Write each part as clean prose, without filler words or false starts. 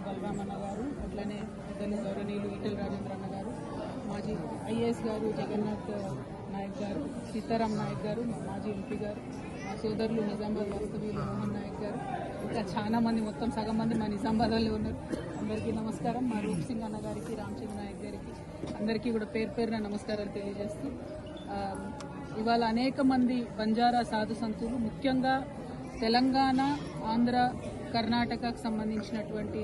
బలరామన్న గారు, అట్లనే పెద్దలు గౌరవనీయులు ఈటెల రాజేంద్ర అన్న గారు, మాజీ ఐఏఎస్ గారు జగన్నాథ్ నాయక్ గారు, సీతారాం నాయక్ గారు, మా మాజీ ఎంపీ గారు, మా సోదరులు నిజామాబాద్ వాస్తవ్యులు మోహన్ నాయక్ గారు, ఇంకా చాలా మంది, మొత్తం సగం మంది మా నిజామాబాద్ వాళ్ళే ఉన్నారు. అందరికీ నమస్కారం. మా రూప్ సింగ్ అన్న గారికి, రామచంద్ర నాయక్ గారికి అందరికీ కూడా పేరు పేరున నమస్కారాలు తెలియజేస్తూ, ఇవాళ అనేక మంది బంజారా సాధు సంతులు, ముఖ్యంగా తెలంగాణ, ఆంధ్ర, కర్ణాటకకు సంబంధించినటువంటి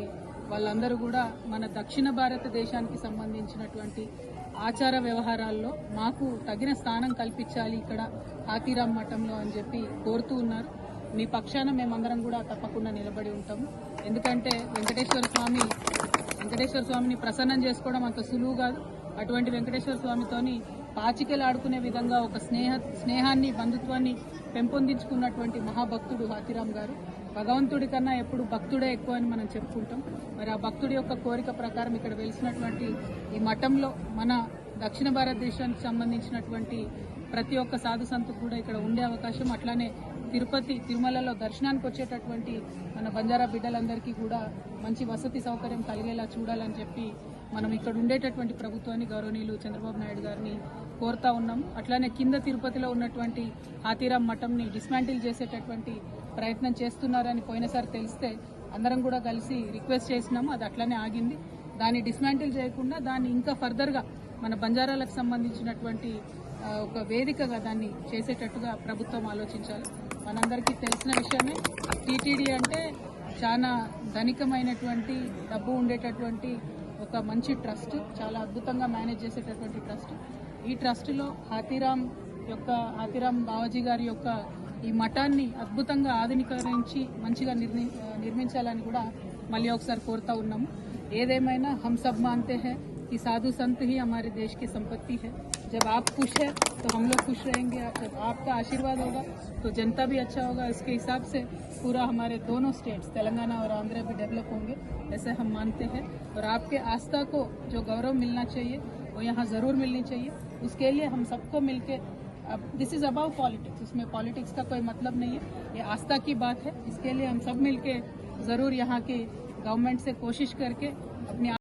వాళ్ళందరూ కూడా మన దక్షిణ భారతదేశానికి సంబంధించినటువంటి ఆచార వ్యవహారాల్లో మాకు తగిన స్థానం కల్పించాలి ఇక్కడ హాతీరాం మఠంలో అని చెప్పి కోరుతూ ఉన్నారు. మీ పక్షాన మేమందరం కూడా తప్పకుండా నిలబడి ఉంటాము. ఎందుకంటే వెంకటేశ్వర స్వామిని ప్రసన్నం చేసుకోవడం అంత సులువు కాదు. అటువంటి వెంకటేశ్వర స్వామితోని పాచికలు ఆడుకునే విధంగా ఒక స్నేహాన్ని, బంధుత్వాన్ని పెంపొందించుకున్నటువంటి మహాభక్తుడు హాతీరాం గారు. భగవంతుడి కన్నా ఎప్పుడు భక్తుడే ఎక్కువ అని మనం చెప్పుకుంటాం. మరి ఆ భక్తుడి యొక్క కోరిక ప్రకారం ఇక్కడ వెలిసినటువంటి ఈ మఠంలో మన దక్షిణ భారతదేశానికి సంబంధించినటువంటి ప్రతి ఒక్క సాధు సంతుకు కూడా ఇక్కడ ఉండే అవకాశం, అట్లానే తిరుపతి, తిరుమలలో దర్శనానికి వచ్చేటటువంటి మన బంజారా బిడ్డలందరికీ కూడా మంచి వసతి సౌకర్యం కలిగేలా చూడాలని చెప్పి మనం ఇక్కడ ఉండేటటువంటి ప్రభుత్వాన్ని, గౌరవనీయులు చంద్రబాబు నాయుడు గారిని కోరుతా ఉన్నాం. అట్లానే కింద తిరుపతిలో ఉన్నటువంటి హాతీరాం మఠంని డిస్మాంటిల్ చేసేటటువంటి ప్రయత్నం చేస్తున్నారని పోయినసారి తెలిస్తే అందరం కూడా కలిసి రిక్వెస్ట్ చేసినాము. అది అట్లానే ఆగింది. దాన్ని డిస్మాంటిల్ చేయకుండా దాన్ని ఇంకా ఫర్దర్గా మన బంజారాలకు సంబంధించినటువంటి ఒక వేదికగా దాన్ని చేసేటట్టుగా ప్రభుత్వం ఆలోచించాలి. మనందరికీ తెలిసిన విషయమే, టీటీడీ అంటే చాలా ధనికమైనటువంటి, డబ్బు ఉండేటటువంటి ఒక మంచి ట్రస్ట్, చాలా అద్భుతంగా మేనేజ్ చేసేటటువంటి ట్రస్ట్. ఈ ట్రస్టులో హాతీరాం బావాజీ గారి యొక్క ఈ మఠాన్ని అద్భుతంగా ఆధునీకరించి మంచిగా నిర్మించాలని కూడా మళ్ళీ ఒకసారి కోరుతా ఉన్నాము. ఏదేమైనా हम सब मानते हैं कि साधु संत ही हमारे देश की संपत्ति है. जब आप खुश है तो हम लोग खुश रहेंगे. जब आपका आशीर्वाद होगा तो जनता भी अच्छा होगा. इसके हिसाब से पूरा हमारे दोनों स्टेट्स तेलंगाना और आंध्र भी डेवलप होंगे, ऐसे हम मानते हैं. और आपके आस्था को जो गौरव मिलना चाहिए वो यहाँ ज़रूर मिलनी चाहिए. उसके लिए हम सबको मिलके, अब दिस इज़ अबाउ पॉलिटिक्स, इसमें पॉलिटिक्स का कोई मतलब नहीं है, ये आस्था की बात है. इसके लिए हम सब मिलके ज़रूर यहाँ के गवर्नमेंट से कोशिश करके अपनी